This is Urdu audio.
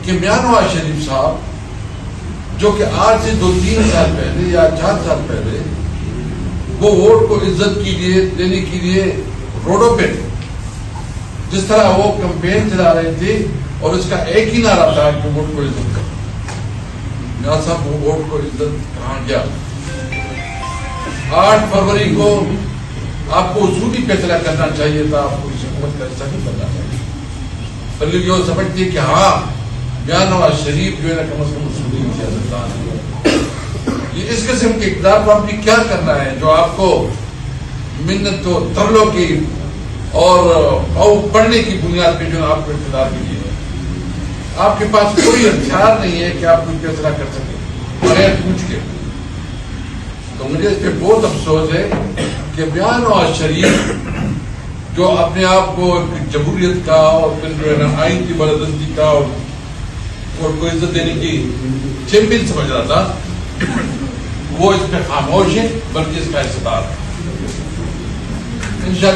کہ میاں نواز شریف صاحب جو کہ آج سے 2-3 سال پہلے یا 4 سال پہلے وہ ووٹ کو عزت کے لیے دینے کے لیے روڈوں پہ تھے، جس طرح وہ کمپین چلا رہے تھے اور اس کا ایک ہی نعرہ تھا کہ ووٹ کو عزت کرو. میاں صاحب وہ ووٹ کو عزت کہاں گیا؟ 8 فروری کو آپ کو اصولی فیصلہ کرنا چاہیے تھا، آپ کو اس حکومت کا حصہ نہیں بننا چاہیے، بلکہ وہ سمجھتے کہ ہاں میاں نواز شریف جو ہے نا کم از کم اصولی سیاستدان ہے. یہ اس قسم کے اقتدار کو آپ نے کیا کرنا ہے جو آپ کو منت و ترلوں کی اور پڑھنے کی بنیاد پہ جو ہے آپ کو اقتدار ملی ہے؟ آپ کے پاس کوئی ہتھیار نہیں ہے کہ آپ کوئی فیصلہ کر سکیں بغیر پوچھ کے. تو مجھے اس پہ بہت افسوس ہے کہ میاں نواز شریف جو اپنے آپ کو جمہوریت کا اور پھر جو ہے نا آئین کی بلندی کا اور کو عزت دینے کی چیمپئن سمجھ رہا تھا، وہ اس پہ خاموش ہے، بلکہ اس کا حصہ دار ہے. انشاءاللہ